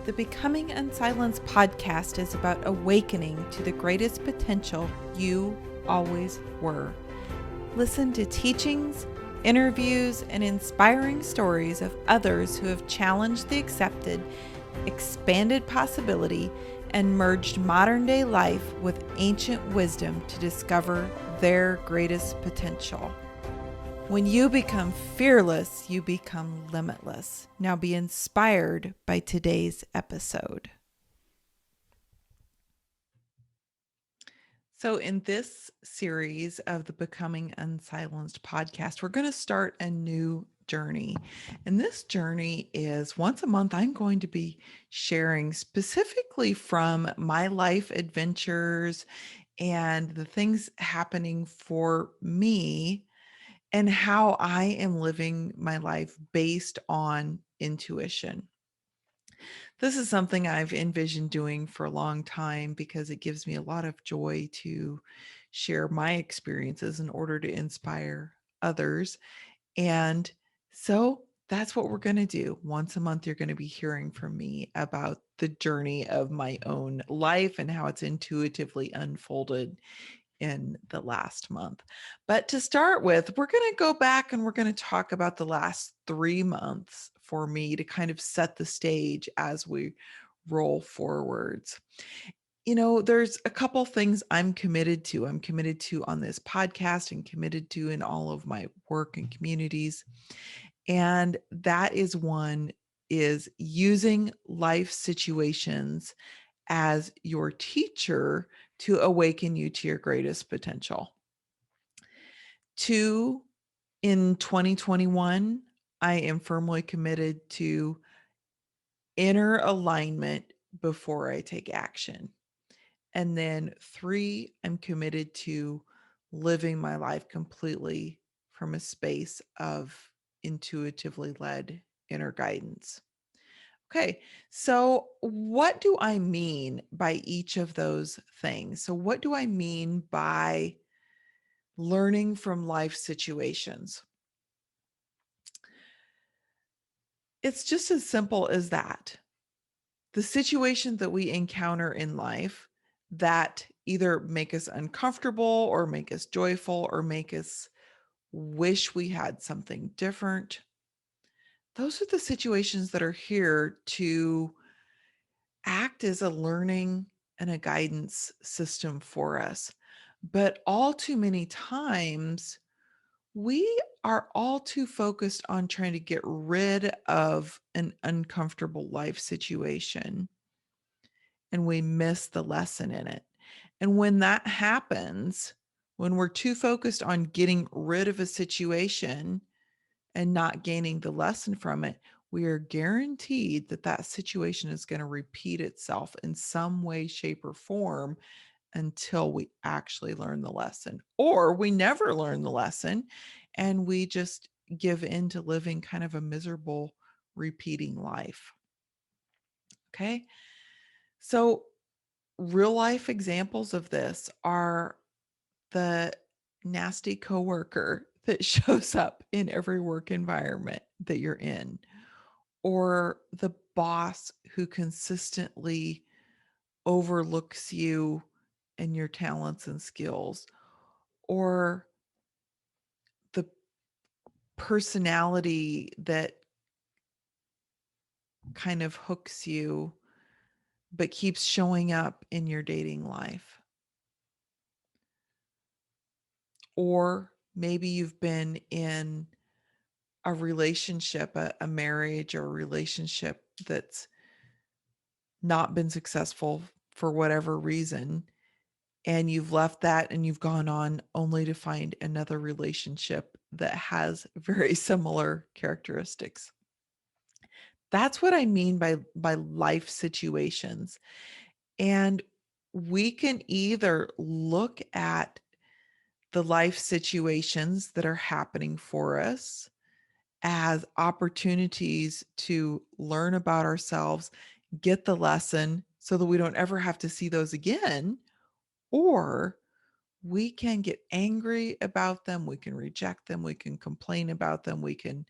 The Becoming Unsilenced podcast is about awakening to the greatest potential you always were. Listen to teachings, interviews, and inspiring stories of others who have challenged the accepted, expanded possibility, and merged modern day life with ancient wisdom to discover their greatest potential. When you become fearless, you become limitless. Now be inspired by today's episode. So, in this series of the Becoming Unsilenced podcast, we're going to start a new journey. And this journey is once a month, I'm going to be sharing specifically from my life adventures and the things happening for me and how I am living my life based on intuition. This is something I've envisioned doing for a long time because it gives me a lot of joy to share my experiences in order to inspire others. And so that's what we're going to do. Once a month, you're going to be hearing from me about the journey of my own life and how it's intuitively unfolded in the last month. But to start with, we're going to go back and we're going to talk about the last 3 months for me to kind of set the stage as we roll forwards. You know, there's a couple things I'm committed to. I'm committed to on this podcast and committed to in all of my work and communities. And that is one is using life situations as your teacher to awaken you to your greatest potential. Two, in 2021, I am firmly committed to inner alignment before I take action. And then three, I'm committed to living my life completely from a space of intuitively led inner guidance. Okay, so what do I mean by each of those things? So, what do I mean by learning from life situations? It's just as simple as that. The situations that we encounter in life that either make us uncomfortable or make us joyful or make us wish we had something different, those are the situations that are here to act as a learning and a guidance system for us. But all too many times, we are all too focused on trying to get rid of an uncomfortable life situation and we miss the lesson in it. And when that happens, when we're too focused on getting rid of a situation and not gaining the lesson from it, we are guaranteed that that situation is going to repeat itself in some way, shape, or form until we actually learn the lesson. Or we never learn the lesson and we just give in to living kind of a miserable, repeating life. Okay. So, real life examples of this are the nasty coworker that shows up in every work environment that you're in, or the boss who consistently overlooks you and your talents and skills, or the personality that kind of hooks you but keeps showing up in your dating life. Or maybe you've been in a relationship, a marriage or a relationship that's not been successful for whatever reason, and you've left that and you've gone on only to find another relationship that has very similar characteristics. That's what I mean by life situations. And we can either look at the life situations that are happening for us as opportunities to learn about ourselves, get the lesson so that we don't ever have to see those again, or we can get angry about them, we can reject them, we can complain about them, we can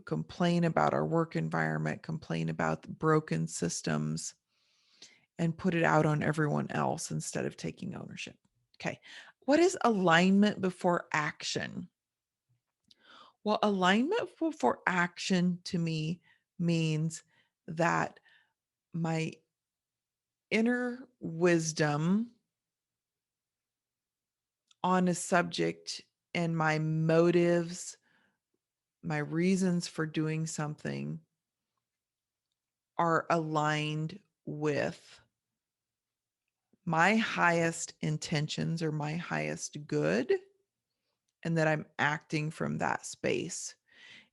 complain about our work environment, complain about the broken systems, and put it out on everyone else instead of taking ownership. Okay. What is alignment before action? Well, alignment before action to me means that my inner wisdom on a subject and my motives, my reasons for doing something are aligned with my highest intentions or my highest good, and that I'm acting from that space.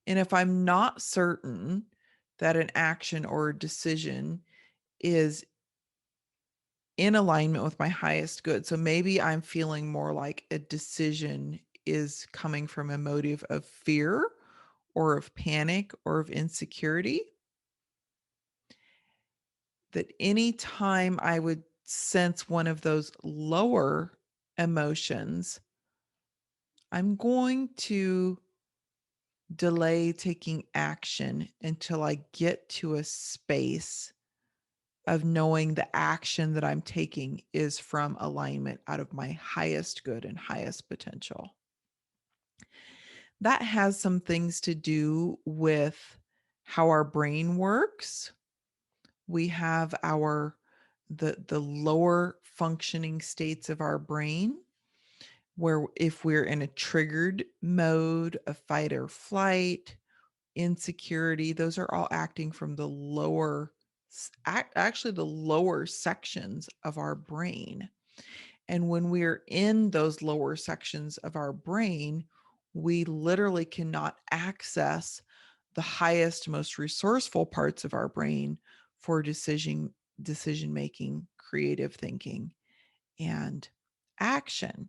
And if I'm not certain that an action or a decision is in alignment with my highest good, so maybe I'm feeling more like a decision is coming from a motive of fear or of panic or of insecurity, that any time I would sense one of those lower emotions, I'm going to delay taking action until I get to a space of knowing the action that I'm taking is from alignment out of my highest good and highest potential. That has some things to do with how our brain works. We have the lower functioning states of our brain, where if we're in a triggered mode of fight or flight, insecurity, those are all acting from the lower, actually the lower sections of our brain. And when we're in those lower sections of our brain, we literally cannot access the highest, most resourceful parts of our brain for decision making, creative thinking, and action.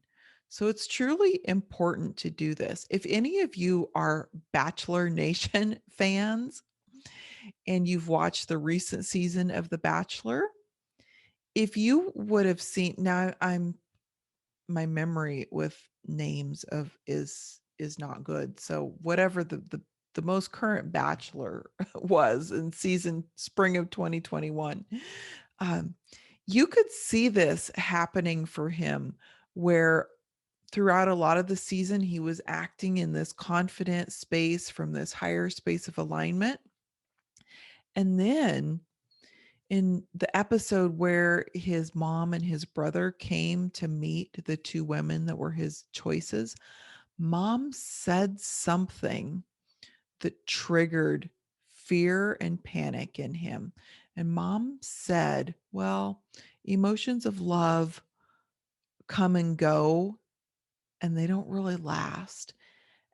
So it's truly important to do this. If any of you are Bachelor Nation fans and you've watched the recent season of The Bachelor, if you would have seen, now I'm my memory with names of is not good. So whatever the most current Bachelor was in season spring of 2021, um, you could see this happening for him, where throughout a lot of the season he was acting in this confident space from this higher space of alignment. And then in the episode where his mom and his brother came to meet the two women that were his choices, mom said something that triggered fear and panic in him. And mom said, well, emotions of love come and go, and they don't really last.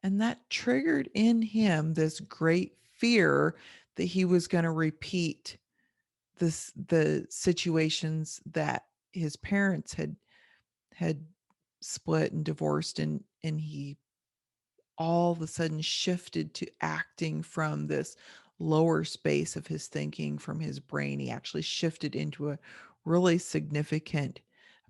And that triggered in him this great fear that he was going to repeat the situations that his parents had split and divorced, and he all of a sudden shifted to acting from this lower space of his thinking from his brain. He actually shifted into a really significant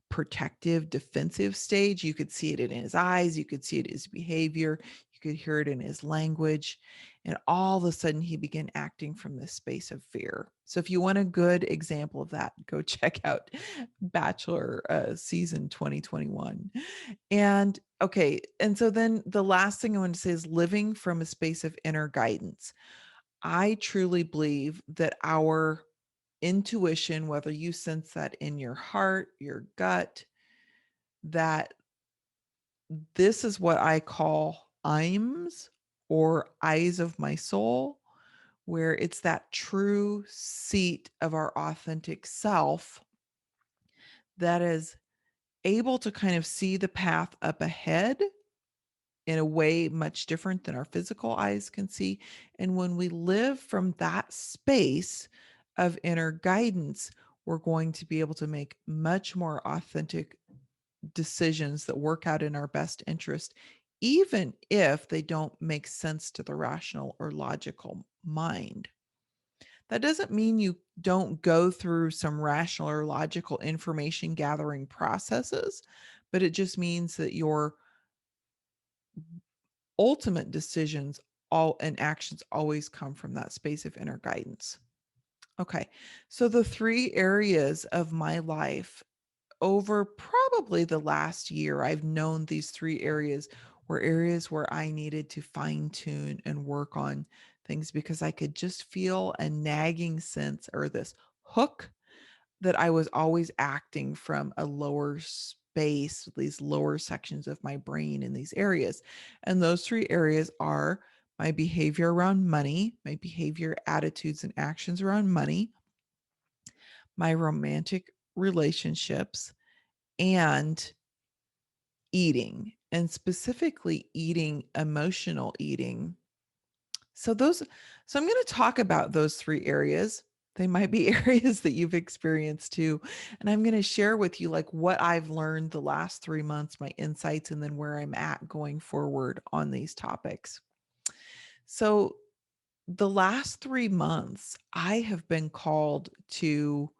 protective, defensive stage. You could see it in his eyes, you could see it in his behavior, you could hear it in his language. And all of a sudden, he began acting from this space of fear. So, if you want a good example of that, go check out Bachelor season 2021. And okay, and so then the last thing I want to say is living from a space of inner guidance. I truly believe that our intuition, whether you sense that in your heart, your gut, that this is what I call IMS, or eyes of my soul, where it's that true seat of our authentic self that is able to kind of see the path up ahead in a way much different than our physical eyes can see. And when we live from that space of inner guidance, we're going to be able to make much more authentic decisions that work out in our best interest, even if they don't make sense to the rational or logical mind. That doesn't mean you don't go through some rational or logical information gathering processes, but it just means that your ultimate decisions all and actions always come from that space of inner guidance. Okay. So the three areas of my life over probably the last year, I've known these three areas were areas where I needed to fine tune and work on things because I could just feel a nagging sense or this hook that I was always acting from a lower space, these lower sections of my brain in these areas. And those three areas are my behavior around money, my behavior, attitudes, and actions around money, my romantic relationships, and eating, and specifically eating, emotional eating. So those so I'm going to talk about those three areas. They might be areas that you've experienced too. And I'm going to share with you like what I've learned the last 3 months, my insights, and then where I'm at going forward on these topics. So the last 3 months, I have been called to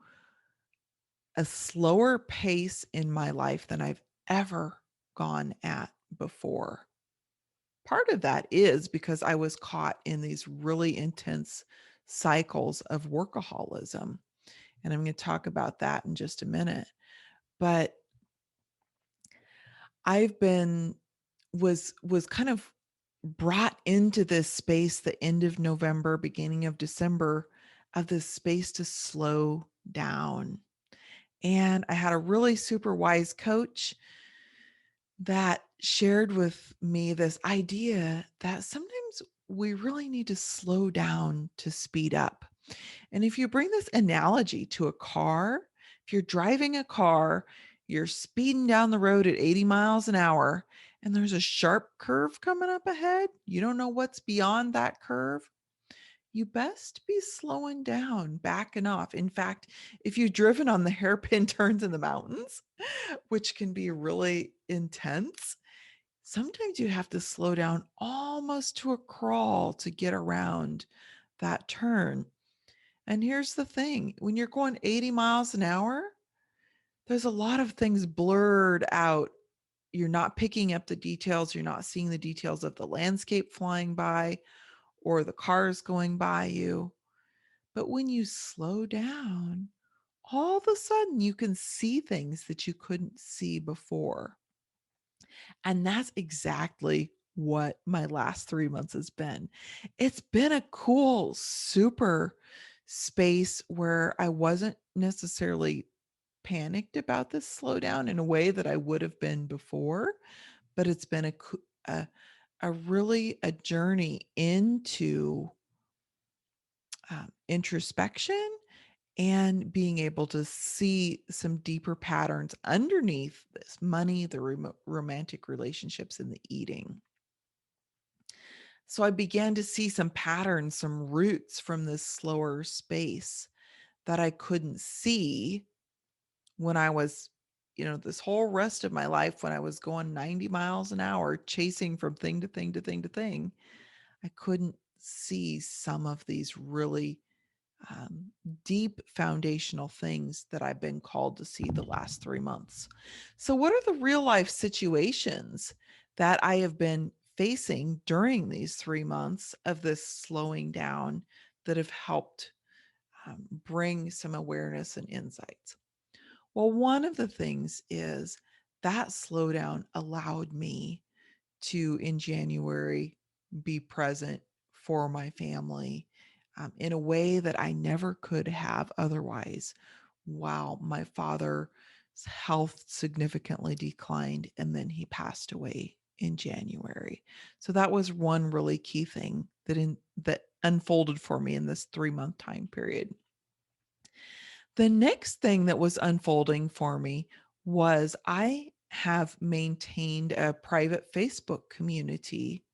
a slower pace in my life than I've ever gone at before. Part of that is because I was caught in these really intense cycles of workaholism. And I'm going to talk about that in just a minute. But I've been was kind of brought into this space the end of November, beginning of December, of this space to slow down. And I had a really super wise coach that shared with me this idea that sometimes we really need to slow down to speed up. And if you bring this analogy to a car, if you're driving a car, you're speeding down the road at 80 miles an hour, and there's a sharp curve coming up ahead, you don't know what's beyond that curve. You best be slowing down, backing off. In fact, if you've driven on the hairpin turns in the mountains, which can be really intense, sometimes you have to slow down almost to a crawl to get around that turn. And here's the thing, when you're going 80 miles an hour, there's a lot of things blurred out. You're not picking up the details. You're not seeing the details of the landscape flying by or the cars going by you. But when you slow down, all of a sudden you can see things that you couldn't see before. And that's exactly what my last 3 months has been. It's been a cool, super space where I wasn't necessarily panicked about this slowdown in a way that I would have been before, but it's been a really a journey into introspection and being able to see some deeper patterns underneath this money, the romantic relationships, and the eating. So I began to see some patterns, some roots from this slower space that I couldn't see when I was, this whole rest of my life when I was going 90 miles an hour, chasing from thing to thing to thing to thing. I couldn't see some of these really um, deep foundational things that I've been called to see the last 3 months. So, what are the real life situations that I have been facing during these 3 months of this slowing down that have helped bring some awareness and insights? Well, one of the things is that slowdown allowed me to, in January, be present for my family in a way that I never could have otherwise while my father's health significantly declined and then he passed away in January. So that was one really key thing that unfolded for me in this 3-month time period. The next thing that was unfolding for me was I have maintained a private Facebook community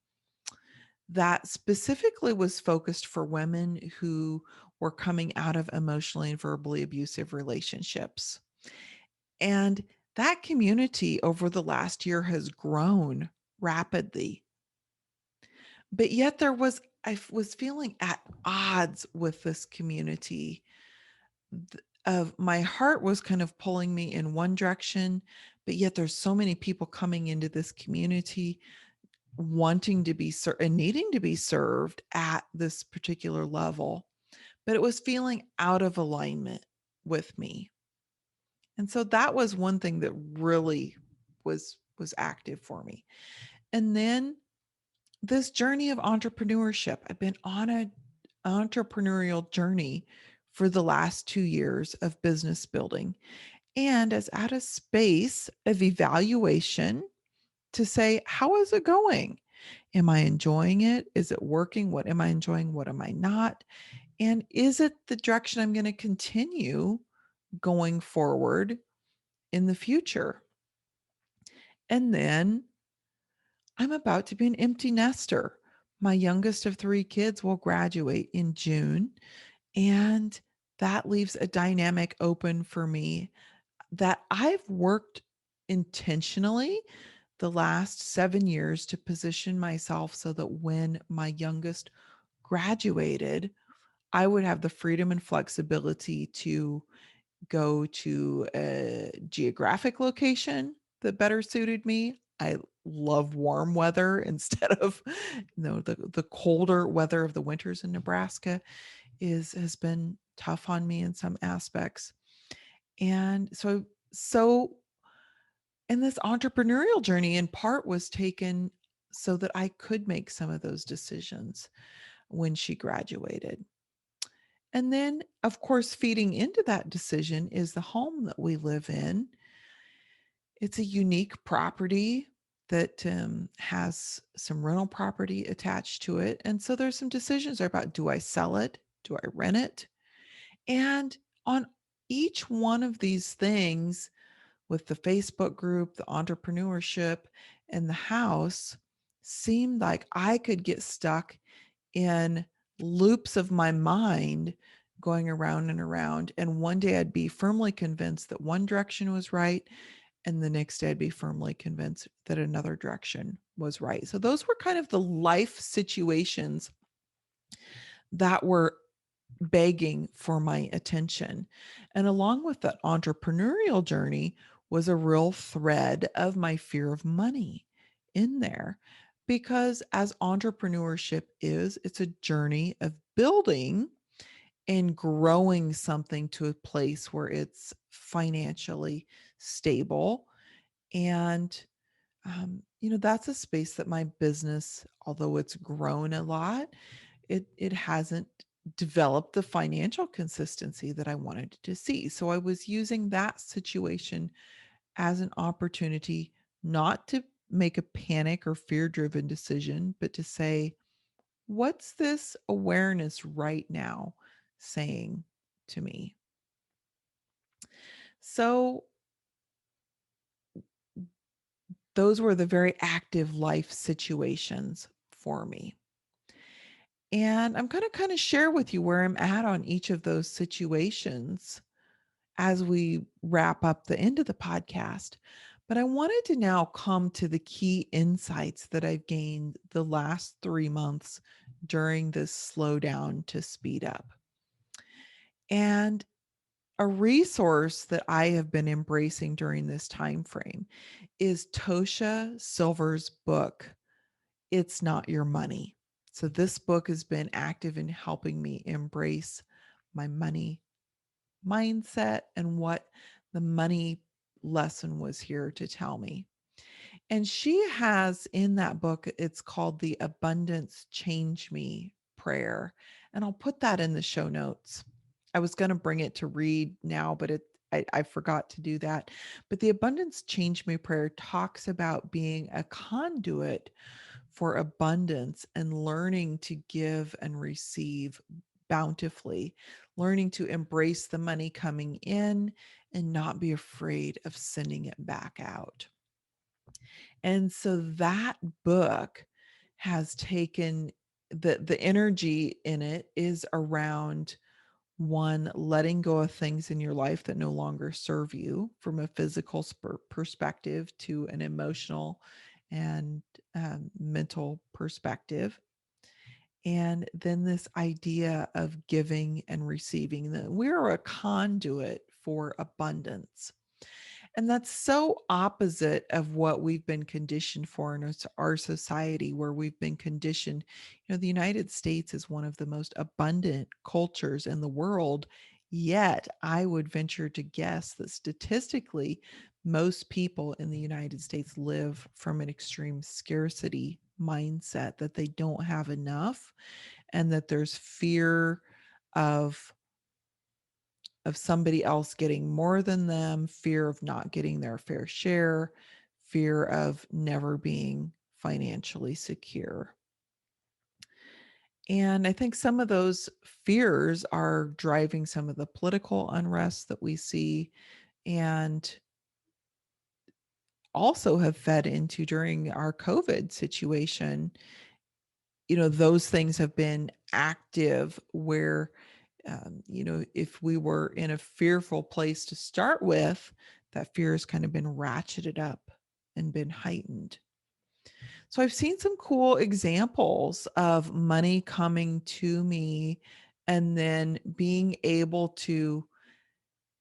that specifically was focused for women who were coming out of emotionally and verbally abusive relationships. And that community over the last year has grown rapidly. But yet I was feeling at odds with this community. Of my heart was kind of pulling me in one direction, but yet there's so many people coming into this community wanting to be and needing to be served at this particular level, but it was feeling out of alignment with me. And so that was one thing that really was active for me. And then this journey of entrepreneurship. I've been on a entrepreneurial journey for the last 2 years of business building, and as at a space of evaluation to say, how is it going? Am I enjoying it? Is it working? What am I enjoying? What am I not? And is it the direction I'm going to continue going forward in the future? And then I'm about to be an empty nester. My youngest of 3 kids will graduate in June, and that leaves a dynamic open for me that I've worked intentionally the last 7 years to position myself so that when my youngest graduated, I would have the freedom and flexibility to go to a geographic location that better suited me. I love warm weather instead of the colder weather of the winters in Nebraska is has been tough on me in some aspects. And so and this entrepreneurial journey in part was taken so that I could make some of those decisions when she graduated. And then, of course, feeding into that decision is the home that we live in. It's a unique property that has some rental property attached to it. And so there's some decisions about, do I sell it? Do I rent it? And on each one of these things, with the Facebook group, the entrepreneurship, and the house, seemed like I could get stuck in loops of my mind going around and around. And one day I'd be firmly convinced that one direction was right. And the next day I'd be firmly convinced that another direction was right. So those were kind of the life situations that were begging for my attention. And along with that entrepreneurial journey was a real thread of my fear of money in there. Because as entrepreneurship is, it's a journey of building and growing something to a place where it's financially stable. And that's a space that my business, although it's grown a lot, it hasn't developed the financial consistency that I wanted to see. So I was using that situation as an opportunity not to make a panic or fear-driven decision, but to say, what's this awareness right now saying to me? So those were the very active life situations for me. And I'm going to kind of share with you where I'm at on each of those situations as we wrap up the end of the podcast. But I wanted to now come to the key insights that I've gained the last 3 months during this slowdown to speed up. And a resource that I have been embracing during this time frame is Tosha Silver's book, It's Not Your Money. So this book has been active in helping me embrace my money mindset and what the money lesson was here to tell me. And she has in that book, it's called the Abundance Change Me prayer. And I'll put that in the show notes. I was going to bring it to read now, but I forgot to do that. But the Abundance Change Me prayer talks about being a conduit for abundance and learning to give and receive bountifully, learning to embrace the money coming in and not be afraid of sending it back out. And so that book has taken the energy in it is around one, letting go of things in your life that no longer serve you from a physical perspective to an emotional and mental perspective. And then this idea of giving and receiving, that we're a conduit for abundance. And that's so opposite of what we've been conditioned for in our society, where we've been conditioned. The United States is one of the most abundant cultures in the world. Yet, I would venture to guess that statistically, most people in the United States live from an extreme scarcity mindset, that they don't have enough, and that there's fear of somebody else getting more than them, fear of not getting their fair share, fear of never being financially secure. And I think some of those fears are driving some of the political unrest that we see, and also have fed into during our COVID situation. Those things have been active where, if we were in a fearful place to start with, that fear has kind of been ratcheted up and been heightened. So I've seen some cool examples of money coming to me and then being able to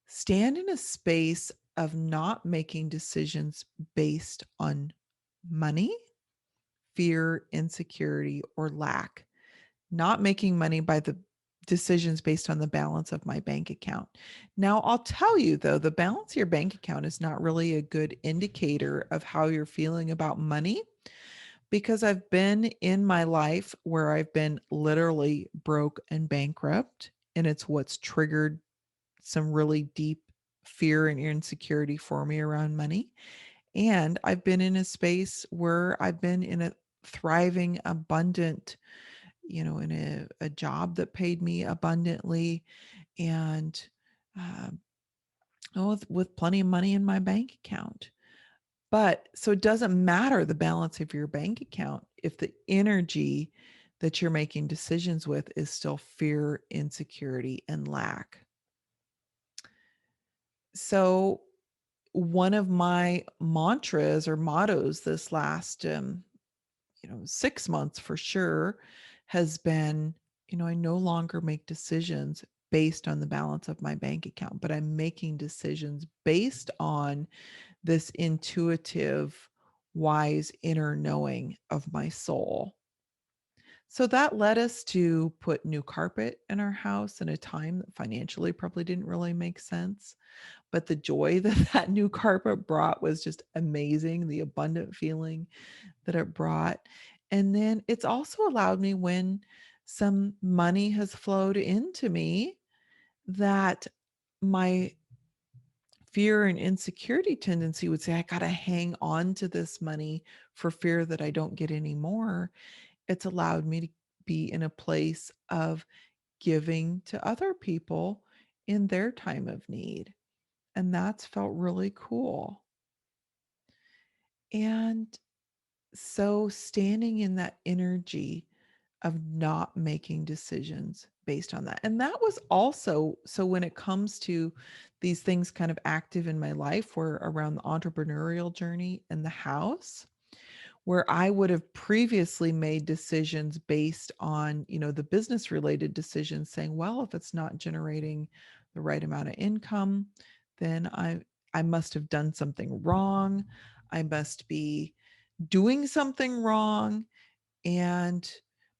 stand in a space of not making decisions based on money, fear, insecurity, or lack. Not making money by the decisions based on the balance of my bank account. Now, I'll tell you though, the balance of your bank account is not really a good indicator of how you're feeling about money, because I've been in my life where I've been literally broke and bankrupt, and it's what's triggered some really deep fear and insecurity for me around money. And I've been in a space where I've been in a thriving, abundant, in a job that paid me abundantly, and um, with plenty of money in my bank account. But so it doesn't matter the balance of your bank account if the energy that you're making decisions with is still fear, insecurity, and lack. So one of my mantras or mottos this last 6 months for sure has been, I no longer make decisions based on the balance of my bank account, but I'm making decisions based on this intuitive, wise inner knowing of my soul. So that led us to put new carpet in our house in a time that financially probably didn't really make sense. But the joy that that new carpet brought was just amazing, the abundant feeling that it brought. And then it's also allowed me, when some money has flowed into me, that my fear and insecurity tendency would say, I got to hang on to this money for fear that I don't get any more. It's allowed me to be in a place of giving to other people in their time of need. And that's felt really cool. And so standing in that energy of not making decisions based on that. And that was also, so when it comes to these things kind of active in my life, were around the entrepreneurial journey and the house, where I would have previously made decisions based on, the business related decisions, saying, well, if it's not generating the right amount of income, then I must have done something wrong. I must be doing something wrong and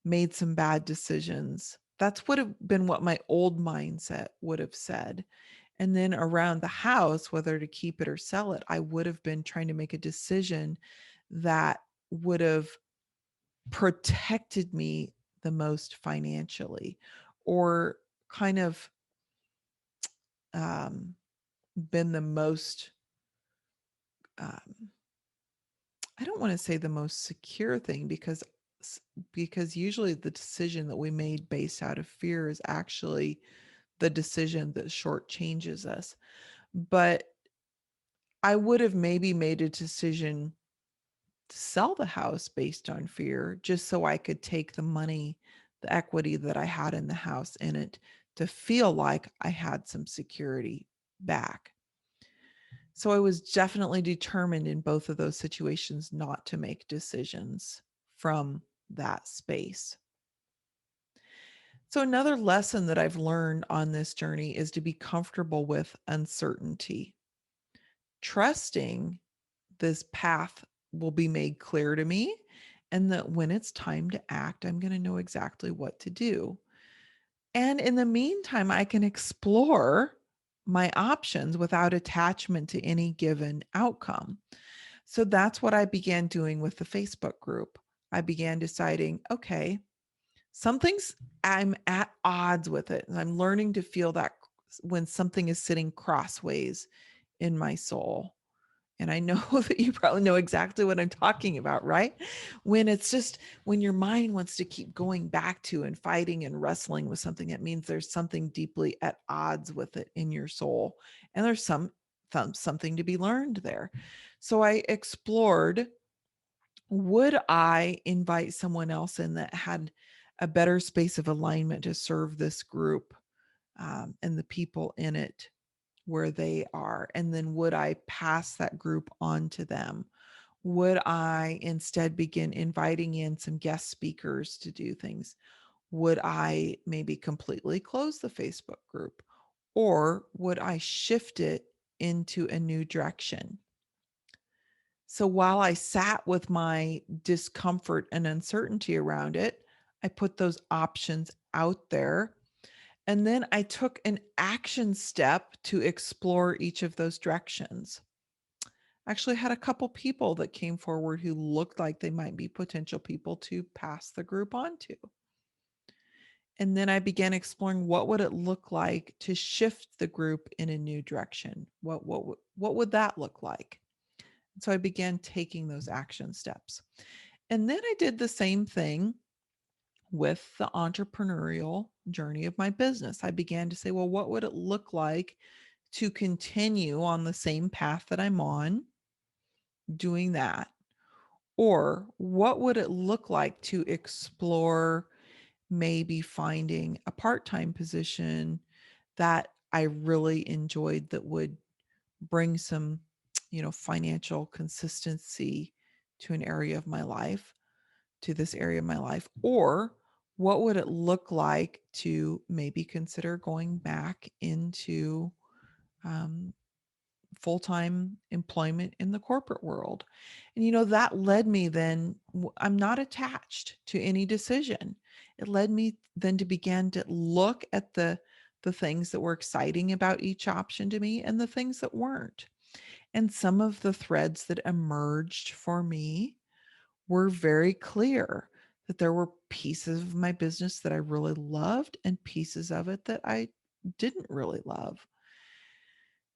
made some bad decisions. That's would have been what my old mindset would have said. And then around the house, whether to keep it or sell it, I would have been trying to make a decision that would have protected me the most financially, or kind of um, been the most, um, I don't want to say the most secure thing, because usually the decision that we made based out of fear is actually the decision that shortchanges us. But I would have maybe made a decision to sell the house based on fear, just so I could take the money, the equity that I had in the house in it, to feel like I had some security back. So I was definitely determined in both of those situations not to make decisions from that space. So another lesson that I've learned on this journey is to be comfortable with uncertainty. trusting this path will be made clear to me, and that when it's time to act, I'm going to know exactly what to do. And in the meantime, I can explore my options without attachment to any given outcome. So that's what I began doing with the Facebook group. I began deciding, okay, something's, I'm at odds with it. And I'm learning to feel that when something is sitting crossways in my soul. And I know that you probably know exactly what I'm talking about, right? When it's just when your mind wants to keep going back to and fighting and wrestling with something, it means there's something deeply at odds with it in your soul. And there's something to be learned there. So I explored, would I invite someone else in that had a better space of alignment to serve this group, and the people in it where they are? And then would I pass that group on to them? Would I instead begin inviting in some guest speakers to do things? Would I maybe completely close the Facebook group? Or would I shift it into a new direction? So while I sat with my discomfort and uncertainty around it, I put those options out there. And then I took an action step to explore each of those directions. Actually had a couple people that came forward who looked like they might be potential people to pass the group on to. And then I began exploring, what would it look like to shift the group in a new direction? What would that look like? So I began taking those action steps. And then I did the same thing with the entrepreneurial journey of my business. I began to say, well, what would it look like to continue on the same path that I'm on, doing that? Or what would it look like to explore maybe finding a part time position that I really enjoyed, that would bring some, financial consistency to an area of my life, to this area of my life? Or what would it look like to maybe consider going back into um, full time employment in the corporate world? And, that led me then, I'm not attached to any decision. It led me then to begin to look at the things that were exciting about each option to me and the things that weren't. And some of the threads that emerged for me were very clear, that there were pieces of my business that I really loved and pieces of it that I didn't really love.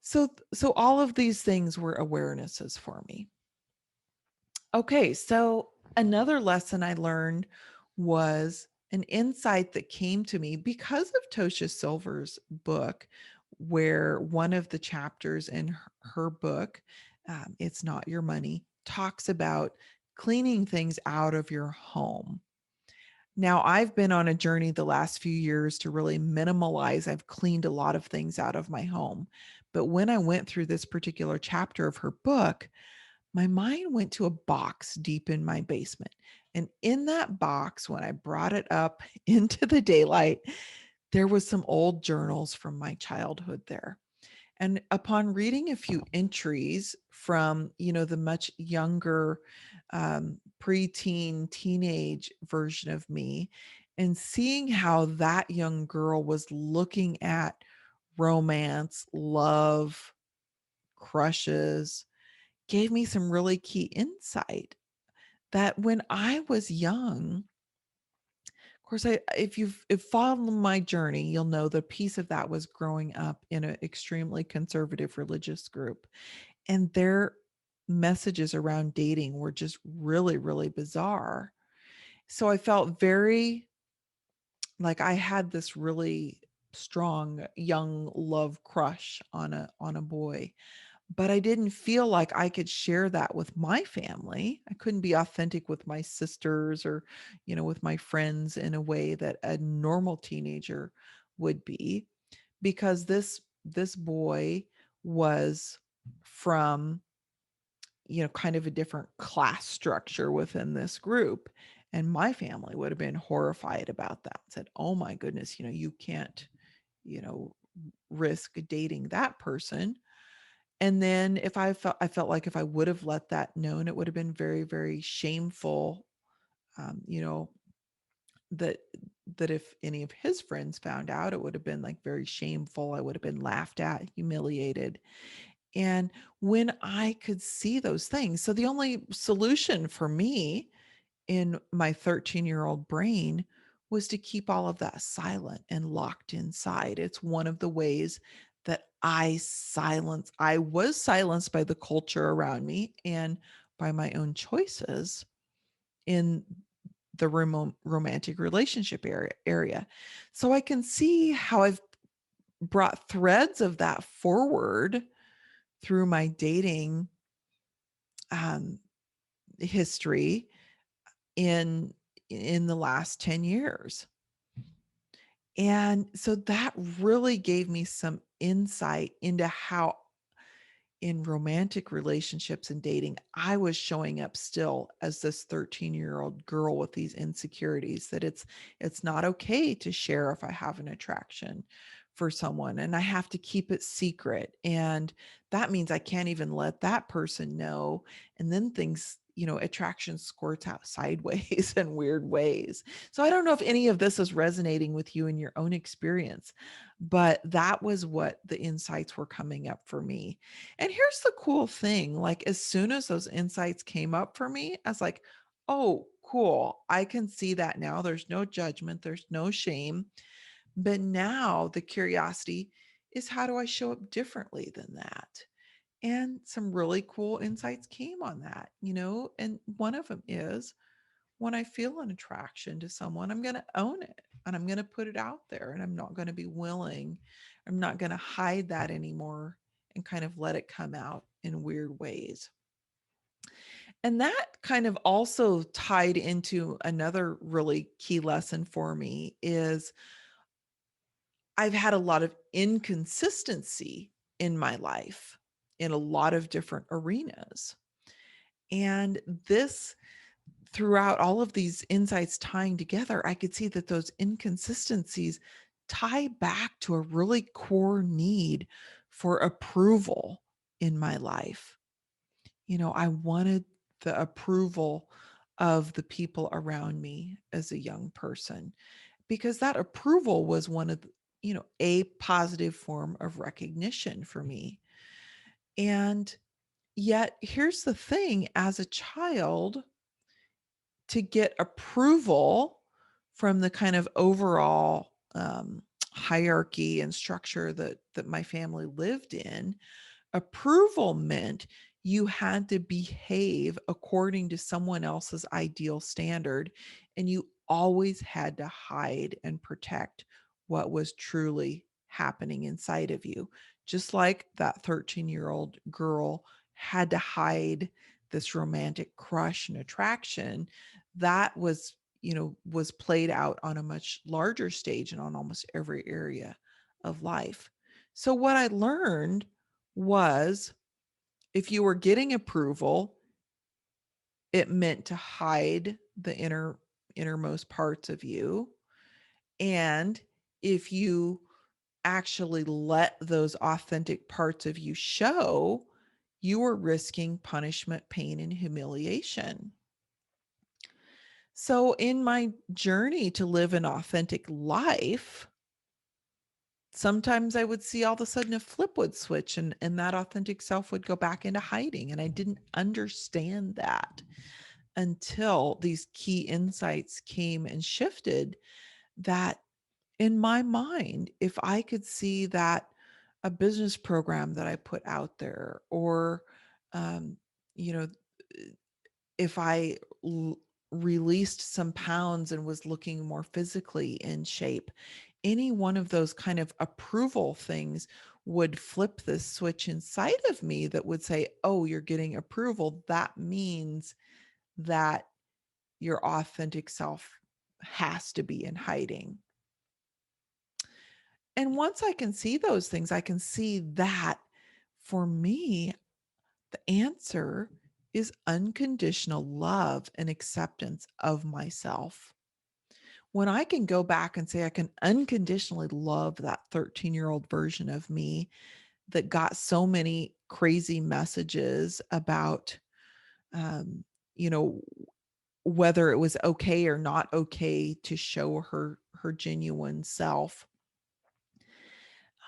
So all of these things were awarenesses for me. Okay, so another lesson I learned was an insight that came to me because of Tosha Silver's book, where one of the chapters in her book, It's Not Your Money, talks about cleaning things out of your home. Now, I've been on a journey the last few years to really minimalize. I've cleaned a lot of things out of my home. But when I went through this particular chapter of her book, my mind went to a box deep in my basement. And in that box, when I brought it up into the daylight, there was some old journals from my childhood there. And upon reading a few entries from, the much younger, preteen, teenage version of me, and seeing how that young girl was looking at romance, love, crushes, gave me some really key insight that when I was young, of course, if followed my journey, you'll know the piece of that was growing up in an extremely conservative religious group, and their messages around dating were just really, really bizarre. So I felt very like I had this really strong young love crush on a boy, but I didn't feel like I could share that with my family. I couldn't be authentic with my sisters or, with my friends in a way that a normal teenager would be, because this boy was from, kind of a different class structure within this group. And my family would have been horrified about that. Said, "Oh my goodness, you can't, you know, risk dating that person." And then if I felt like if I would have let that known, it would have been very, very shameful, you know, that if any of his friends found out, it would have been like very shameful. I would have been laughed at, humiliated. And when I could see those things, so the only solution for me in my 13-year-old brain was to keep all of that silent and locked inside. It's one of the ways that I was silenced by the culture around me and by my own choices in the romantic relationship area. So I can see how I've brought threads of that forward through my dating um, history in the last 10 years. And so that really gave me some insight into how in romantic relationships and dating, I was showing up still as this 13-year-old girl with these insecurities that it's not okay to share if I have an attraction for someone and I have to keep it secret. And that means I can't even let that person know. And then things, attraction squirts out sideways in weird ways. So I don't know if any of this is resonating with you in your own experience, but that was what the insights were coming up for me. And here's the cool thing, like, as soon as those insights came up for me, I was like, "Oh, cool. I can see that now. There's no judgment, there's no shame." But now the curiosity is, how do I show up differently than that? And some really cool insights came on that, and one of them is, when I feel an attraction to someone, I'm going to own it and I'm going to put it out there, and I'm not going to be willing. I'm not going to hide that anymore and kind of let it come out in weird ways. And that kind of also tied into another really key lesson for me is I've had a lot of inconsistency in my life in a lot of different arenas. And this throughout all of these insights tying together, I could see that those inconsistencies tie back to a really core need for approval in my life. I wanted the approval of the people around me as a young person, because that approval was one of a positive form of recognition for me. And yet, here's the thing, as a child, to get approval from the kind of overall hierarchy and structure that my family lived in, approval meant you had to behave according to someone else's ideal standard, and you always had to hide and protect what was truly happening inside of you. Just like that 13-year-old girl had to hide this romantic crush and attraction, that was played out on a much larger stage and on almost every area of life. So what I learned was, if you were getting approval, it meant to hide the innermost parts of you. And if you actually let those authentic parts of you show, you were risking punishment, pain, and humiliation. So in my journey to live an authentic life, sometimes I would see all of a sudden a flip would switch, and that authentic self would go back into hiding. And I didn't understand that until these key insights came and shifted that. In my mind, if I could see that a business program that I put out there, or, um, you know, if I released some pounds and was looking more physically in shape, any one of those kind of approval things would flip this switch inside of me that would say, "Oh, you're getting approval. That means that your authentic self has to be in hiding." And once I can see those things, I can see that for me, the answer is unconditional love and acceptance of myself. When I can go back and say I can unconditionally love that 13-year-old version of me, that got so many crazy messages about, um, you know, whether it was okay or not okay to show her genuine self.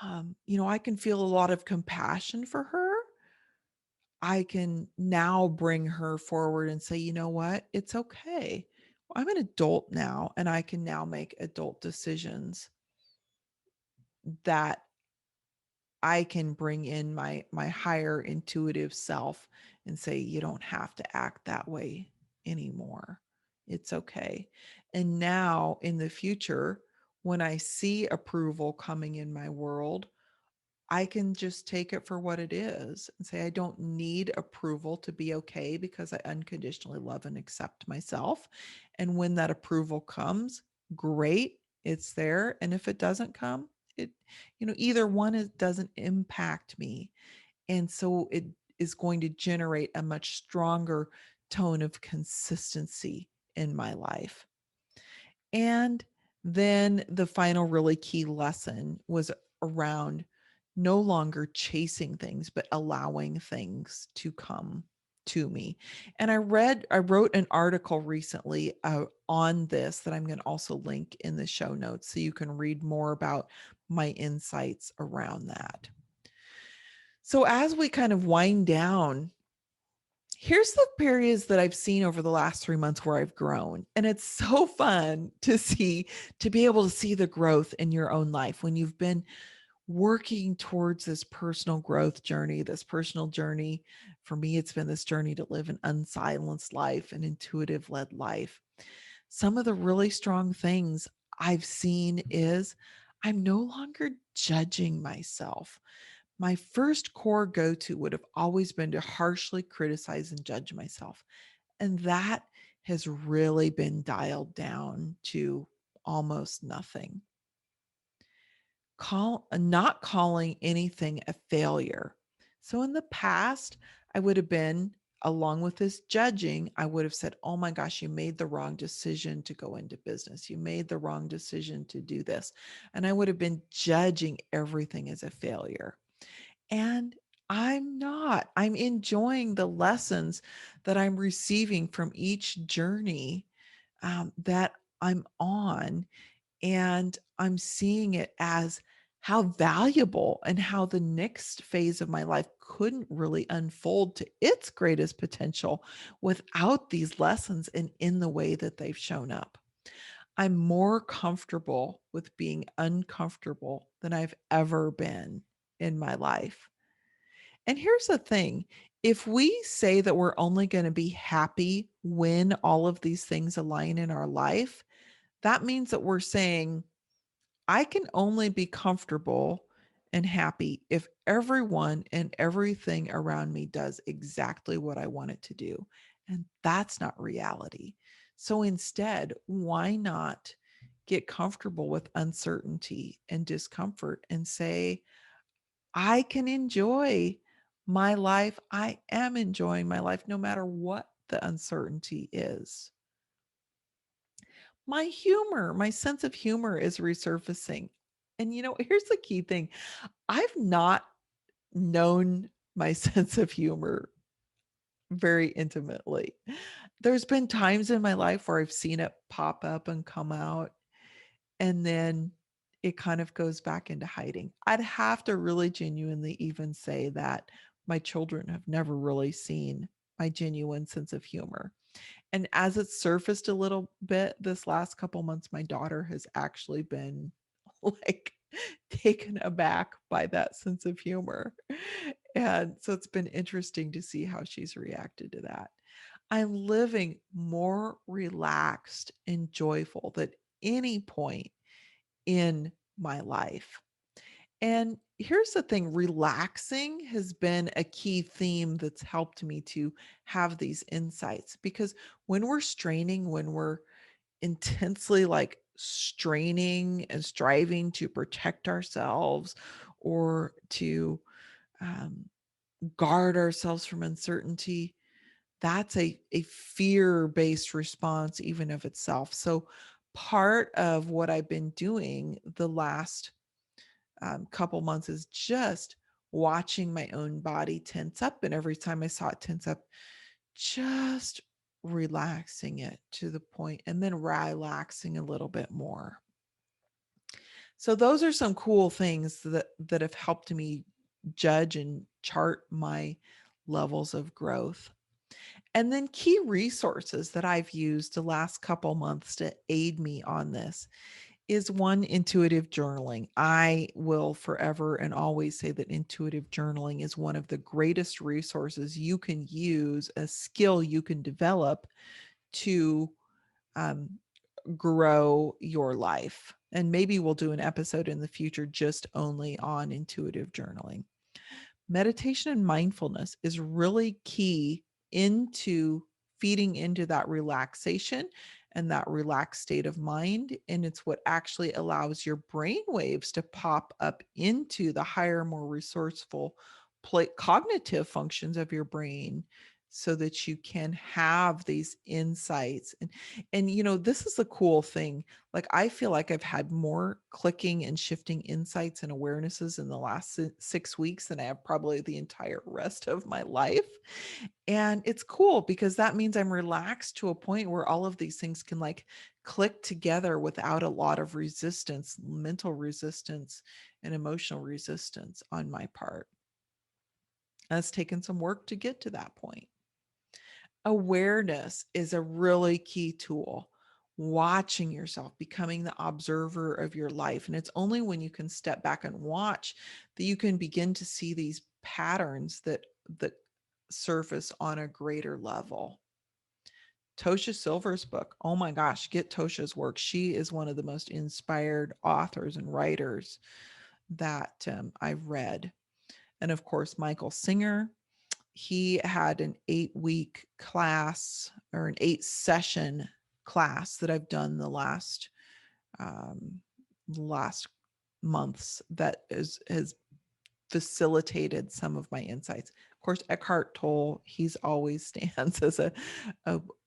I can feel a lot of compassion for her. I can now bring her forward and say, you know what? It's okay. I'm an adult now, and I can now make adult decisions that I can bring in my higher intuitive self and say, you don't have to act that way anymore. It's okay. And now in the future, when I see approval coming in my world, I can just take it for what it is and say, I don't need approval to be okay because I unconditionally love and accept myself. And when that approval comes, great, it's there. And if it doesn't come, it, either one, it doesn't impact me. And so it is going to generate a much stronger tone of consistency in my life. And then the final really key lesson was around no longer chasing things, but allowing things to come to me. And I wrote an article recently on this that I'm going to also link in the show notes so you can read more about my insights around that. So as we kind of wind down, here's the periods that I've seen over the last 3 months where I've grown. And it's so fun to be able to see the growth in your own life when you've been working towards this personal growth journey, this personal journey. For me, it's been this journey to live an unsilenced life, an intuitive led life. Some of the really strong things I've seen is I'm no longer judging myself. My first core go to would have always been to harshly criticize and judge myself. And that has really been dialed down to almost nothing. Not calling anything a failure. So in the past, I would have been, along with this judging, I would have said, oh my gosh, you made the wrong decision to go into business. You made the wrong decision to do this. And I would have been judging everything as a failure. And I'm not. I'm enjoying the lessons that I'm receiving from each journey that I'm on. And I'm seeing it as how valuable and how the next phase of my life couldn't really unfold to its greatest potential without these lessons and in the way that they've shown up. I'm more comfortable with being uncomfortable than I've ever been in my life. And here's the thing, if we say that we're only going to be happy when all of these things align in our life, that means that we're saying, I can only be comfortable and happy if everyone and everything around me does exactly what I want it to do. And that's not reality. So instead, why not get comfortable with uncertainty and discomfort and say, I can enjoy my life. I am enjoying my life no matter what the uncertainty is. My humor, my sense of humor is resurfacing. And here's the key thing. I've not known my sense of humor very intimately. There's been times in my life where I've seen it pop up and come out, and then it kind of goes back into hiding. I'd have to really genuinely even say that my children have never really seen my genuine sense of humor. And as it's surfaced a little bit this last couple months, my daughter has actually been like taken aback by that sense of humor. And so it's been interesting to see how she's reacted to that. I'm living more relaxed and joyful than any point in my life. And here's the thing, relaxing has been a key theme that's helped me to have these insights because when we're straining, when we're intensely like straining and striving to protect ourselves or to um, guard ourselves from uncertainty, that's a fear-based response even of itself. So part of what I've been doing the last couple months is just watching my own body tense up. And every time I saw it tense up, just relaxing it to the point and then relaxing a little bit more. So those are some cool things that have helped me judge and chart my levels of growth. And then key resources that I've used the last couple months to aid me on this is one, intuitive journaling. I will forever and always say that intuitive journaling is one of the greatest resources you can use, a skill you can develop to um, grow your life. And maybe we'll do an episode in the future just only on intuitive journaling. Meditation and mindfulness is really key into feeding into that relaxation and that relaxed state of mind. And it's what actually allows your brain waves to pop up into the higher, more resourceful cognitive functions of your brain so that you can have these insights. And this is the cool thing. Like, I feel like I've had more clicking and shifting insights and awarenesses in the last 6 weeks than I have probably the entire rest of my life. And it's cool because that means I'm relaxed to a point where all of these things can like click together without a lot of resistance, mental resistance and emotional resistance on my part. And it's taken some work to get to that point. Awareness is a really key tool. Watching yourself, becoming the observer of your life. And it's only when you can step back and watch that you can begin to see these patterns that surface on a greater level. Tosha Silver's book. Oh my gosh, get Tosha's work. She is one of the most inspired authors and writers that I've read. And of course, Michael Singer. He had an 8-week class or an 8-session class that I've done the last months that has facilitated some of my insights. Of course, Eckhart Tolle, he's always stands as a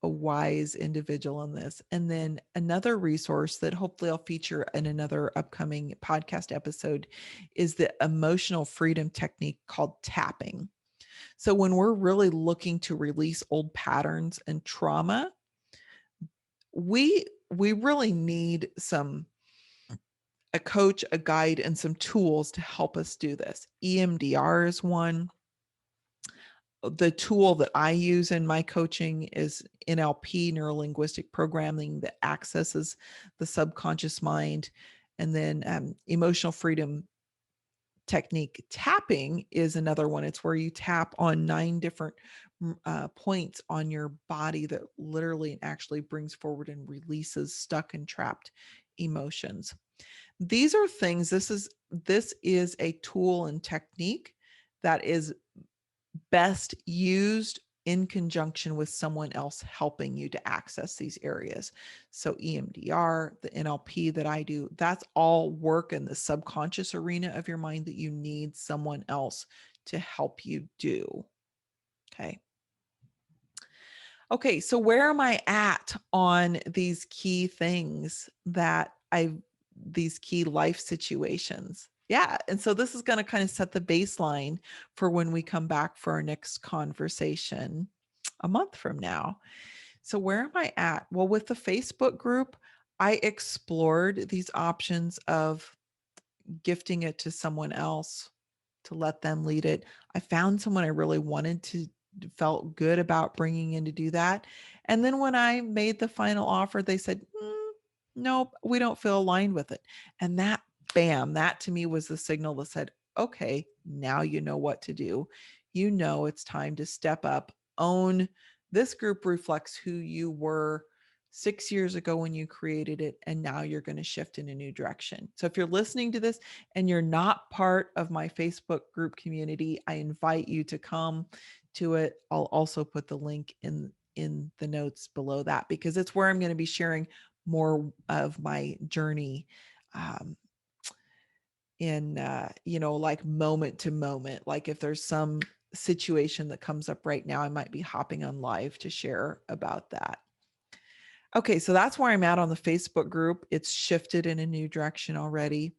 wise individual in this. And then another resource that hopefully I'll feature in another upcoming podcast episode is the emotional freedom technique called tapping. So when we're really looking to release old patterns and trauma, we really need a coach, a guide, and some tools to help us do this. EMDR is one. The tool that I use in my coaching is NLP, neuro linguistic programming, that accesses the subconscious mind. And then emotional freedom technique tapping is another one. It's where you tap on 9 different points on your body that literally and actually brings forward and releases stuck and trapped emotions. These are things, this is a tool and technique that is best used in conjunction with someone else helping you to access these areas. So EMDR, the NLP that I do, that's all work in the subconscious arena of your mind that you need someone else to help you do. Okay. Okay, so where am I at on these key things these key life situations? Yeah, and so this is going to kind of set the baseline for when we come back for our next conversation a month from now. So where am I at? Well, with the Facebook group, I explored these options of gifting it to someone else to let them lead it. I found someone I really wanted to felt good about bringing in to do that. And then when I made the final offer, they said, nope, we don't feel aligned with it. And that, bam, that to me was the signal that said, okay, now you know what to do. You know, it's time to step up, own. This group reflects who you were 6 years ago when you created it, and now you're going to shift in a new direction. So if you're listening to this and you're not part of my Facebook group community, I invite you to come to it. I'll also put the link in the notes below that, because it's where I'm going to be sharing more of my journey in like moment to moment. Like if there's some situation that comes up right now, I might be hopping on live to share about that. Okay, so that's where I'm at on the Facebook group. It's shifted in a new direction already.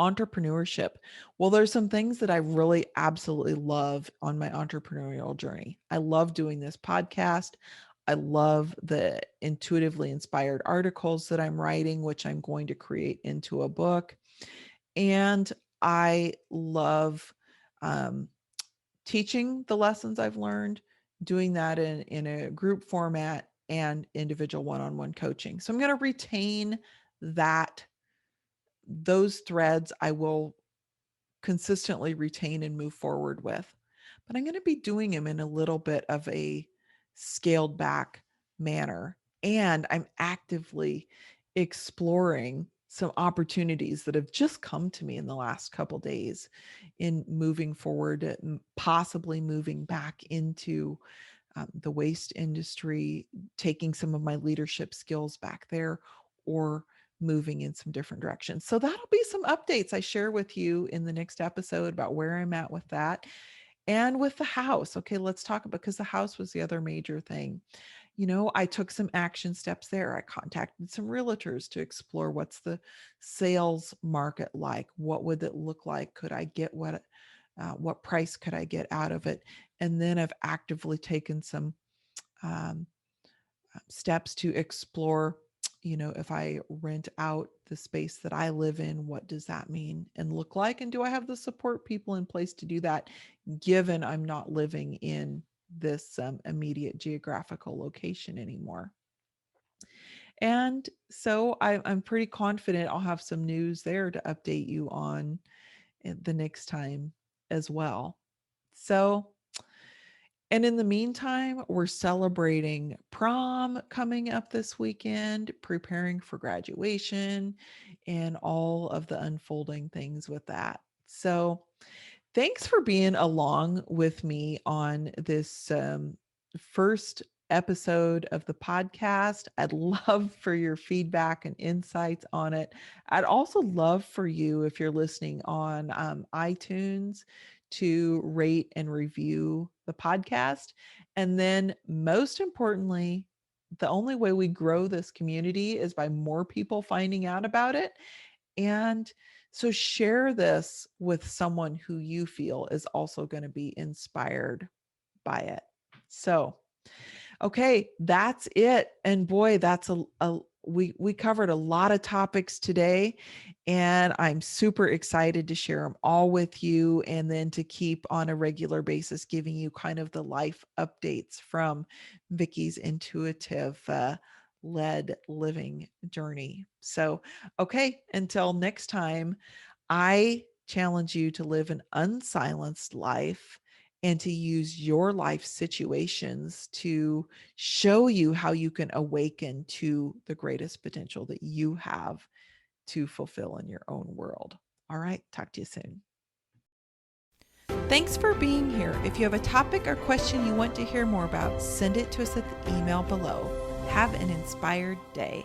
entrepreneurship. Well, there's some things that I really absolutely love on my entrepreneurial journey. I love doing this podcast. I love the intuitively inspired articles that I'm writing, which I'm going to create into a book. And I love um, teaching the lessons I've learned, doing that in a group format and individual one-on-one coaching. So I'm going to retain that those threads I will consistently retain and move forward with. But I'm going to be doing them in a little bit of a scaled back manner. And I'm actively exploring some opportunities that have just come to me in the last couple days in moving forward, possibly moving back into the waste industry, taking some of my leadership skills back there, or moving in some different directions. So that'll be some updates I share with you in the next episode about where I'm at with that and with the house. Okay, let's talk about, because the house was the other major thing. I took some action steps there. I contacted some realtors to explore what's the sales market like. What would it look like? Could I get what price could I get out of it? And then I've actively taken some um, steps to explore, if I rent out the space that I live in, what does that mean and look like? And do I have the support people in place to do that, given I'm not living in this immediate geographical location anymore? And so I'm pretty confident I'll have some news there to update you on the next time as well. So, and in the meantime, we're celebrating prom coming up this weekend, preparing for graduation, and all of the unfolding things with that. So, thanks for being along with me on this first episode of the podcast. I'd love for your feedback and insights on it. I'd also love for you, if you're listening on iTunes, to rate and review the podcast. And then, most importantly, the only way we grow this community is by more people finding out about it. And so share this with someone who you feel is also going to be inspired by it. So, okay, that's it. And boy, that's we covered a lot of topics today, and I'm super excited to share them all with you, and then to keep on a regular basis giving you kind of the life updates from Vicki's intuitive led living journey. So, okay, until next time, I challenge you to live an unsilenced life and to use your life situations to show you how you can awaken to the greatest potential that you have to fulfill in your own world. All right, talk to you soon. Thanks for being here. If you have a topic or question you want to hear more about, send it to us at the email below. Have an inspired day.